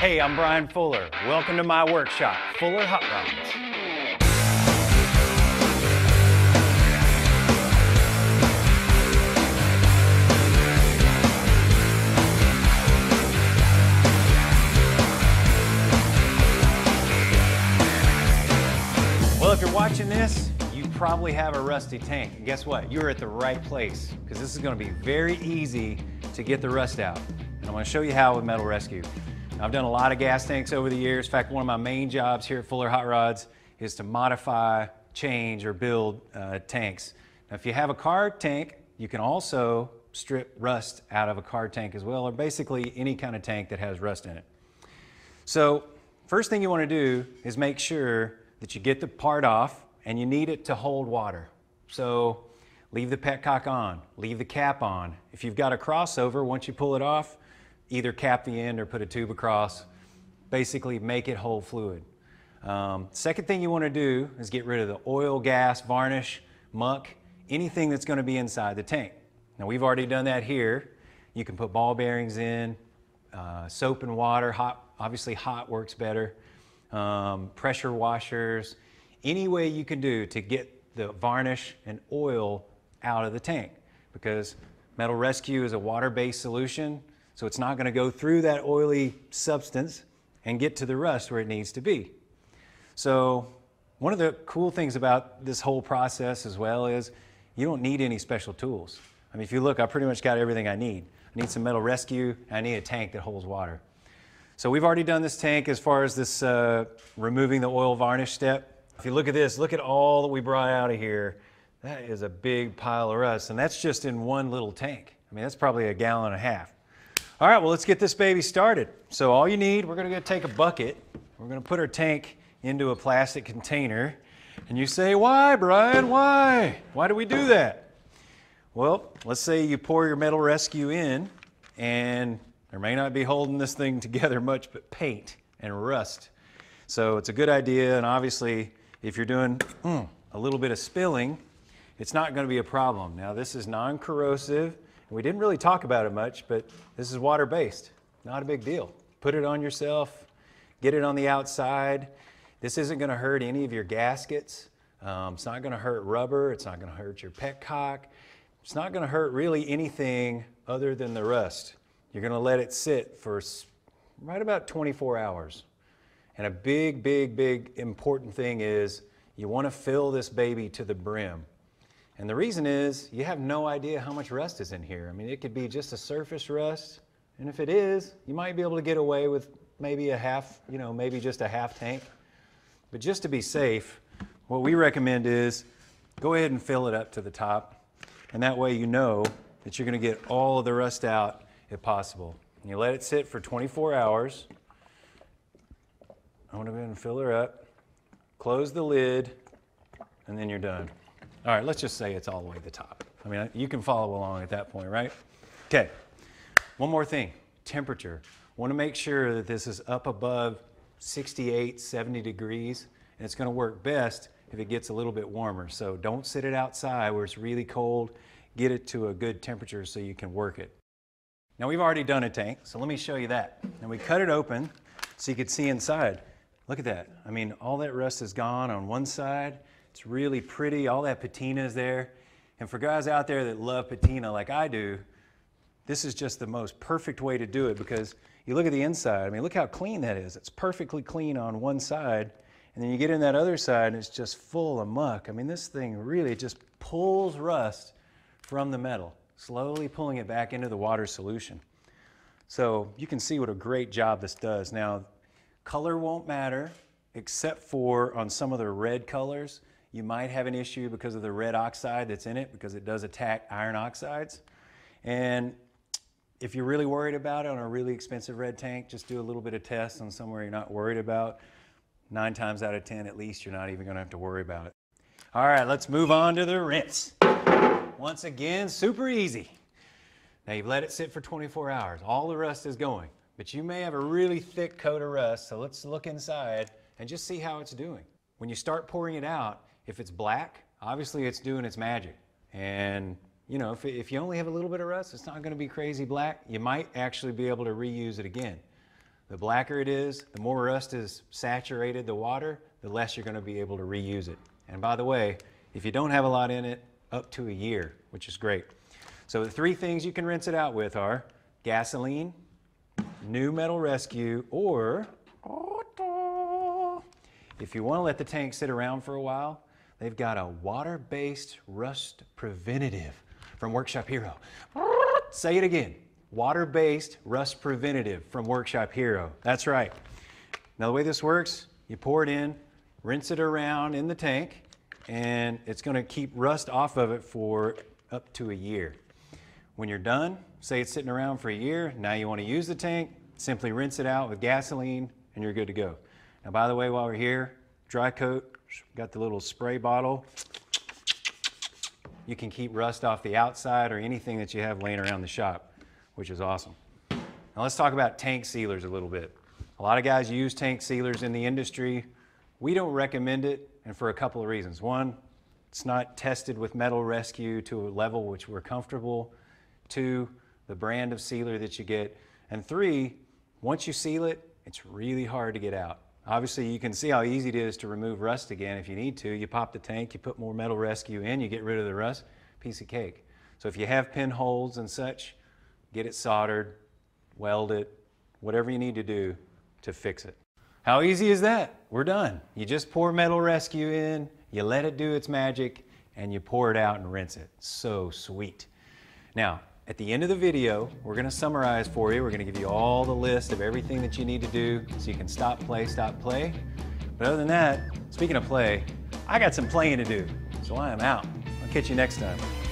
Hey, I'm Brian Fuller. Welcome to my workshop, Fuller Hot Rods. Well, if you're watching this, you probably have a rusty tank. And guess what? You're at the right place, because this is going to be very easy to get the rust out. And I'm going to show you how with Metal Rescue. Now, I've done a lot of gas tanks over the years. In fact, one of my main jobs here at Fuller Hot Rods is to modify, change, or build tanks. Now, if you have a car tank, you can also strip rust out of a car tank as well, or basically any kind of tank that has rust in it. So, first thing you want to do is make sure that you get the part off, and you need it to hold water. So, leave the petcock on, leave the cap on. If you've got a crossover, once you pull it off, either cap the end or put a tube across. Basically make it hold fluid. Second thing you want to do is get rid of the oil, gas, varnish, muck, anything that's going to be inside the tank. Now we've already done that here. You can put ball bearings in, soap and water, hot, obviously hot works better, pressure washers, any way you can do to get the varnish and oil out of the tank, because Metal Rescue is a water-based solution. So it's not going to go through that oily substance and get to the rust where it needs to be. So one of the cool things about this whole process as well is you don't need any special tools. I mean, if you look, I pretty much got everything I need. I need some Metal Rescue, and I need a tank that holds water. So we've already done this tank as far as this removing the oil varnish step. If you look at this, look at all that we brought out of here. That is a big pile of rust, and that's just in one little tank. I mean, that's probably 1.5 gallons. All right, well, let's get this baby started. So all you need, we're gonna take a bucket. We're gonna put our tank into a plastic container. And you say, why, Brian, why? Why do we do that? Well, let's say you pour your Metal Rescue in, and there may not be holding this thing together much but paint and rust. So it's a good idea, and obviously, if you're doing a little bit of spilling, it's not gonna be a problem. Now, this is non-corrosive. We didn't really talk about it much, but this is water-based. Not a big deal. Put it on yourself, get it on the outside. This isn't gonna hurt any of your gaskets. It's not gonna hurt rubber. It's not gonna hurt your petcock. It's not gonna hurt really anything other than the rust. You're gonna let it sit for right about 24 hours. And a big, big, big important thing is you wanna fill this baby to the brim. And the reason is you have no idea how much rust is in here. I mean, it could be just a surface rust, and if it is, you might be able to get away with maybe a half, maybe just a half tank. But just to be safe, what we recommend is go ahead and fill it up to the top, and that way you know that you're gonna get all of the rust out if possible. And you let it sit for 24 hours. I'm gonna go ahead and fill her up, close the lid, and then you're done. All right, let's just say it's all the way to the top. I mean, you can follow along at that point, right? Okay, one more thing, temperature. Want to make sure that this is up above 68, 70 degrees, and it's gonna work best if it gets a little bit warmer. So don't sit it outside where it's really cold. Get it to a good temperature so you can work it. Now we've already done a tank, so let me show you that. And we cut it open so you could see inside. Look at that. I mean, all that rust is gone on one side. It's really pretty, all that patina is there. And for guys out there that love patina like I do, this is just the most perfect way to do it, because you look at the inside, I mean, look how clean that is. It's perfectly clean on one side, and then you get in that other side and it's just full of muck. I mean, this thing really just pulls rust from the metal, slowly pulling it back into the water solution. So you can see what a great job this does. Now, color won't matter, except for on some of the red colors. You might have an issue because of the red oxide that's in it, because it does attack iron oxides. And if you're really worried about it on a really expensive red tank, just do a little bit of test on somewhere you're not worried about. 9 times out of 10, at least, you're not even gonna have to worry about it. All right, let's move on to the rinse. Once again, super easy. Now you've let it sit for 24 hours. All the rust is going, but you may have a really thick coat of rust, so let's look inside and just see how it's doing. When you start pouring it out, if it's black, obviously it's doing its magic. And if you only have a little bit of rust, it's not gonna be crazy black. You might actually be able to reuse it again. The blacker it is, the more rust is saturated the water, the less you're going to be able to reuse it. And by the way, if you don't have a lot in it, up to a year, which is great. So the 3 things you can rinse it out with are gasoline, new metal rescue, or if you want to let the tank sit around for a while, they've got a water-based rust preventative from Workshop Hero. Say it again. Water-based rust preventative from Workshop Hero. That's right. Now the way this works, you pour it in, rinse it around in the tank, and it's going to keep rust off of it for up to a year. When you're done, say it's sitting around for a year, now you want to use the tank, simply rinse it out with gasoline and you're good to go. Now by the way, while we're here, dry coat, got the little spray bottle. You can keep rust off the outside or anything that you have laying around the shop, which is awesome. Now let's talk about tank sealers a little bit. A lot of guys use tank sealers in the industry. We don't recommend it, and for a couple of reasons. One, it's not tested with metal rescue to a level which we're comfortable. 2, the brand of sealer that you get. And 3, once you seal it, it's really hard to get out. Obviously, you can see how easy it is to remove rust again if you need to. You pop the tank, you put more metal rescue in, you get rid of the rust, piece of cake. So if you have pinholes and such, get it soldered, weld it, whatever you need to do to fix it. How easy is that? We're done. You just pour metal rescue in, you let it do its magic, and you pour it out and rinse it. So sweet. Now, at the end of the video, we're going to summarize for you. We're going to give you all the list of everything that you need to do so you can stop, play. But other than that, speaking of play, I got some playing to do, so I am out. I'll catch you next time.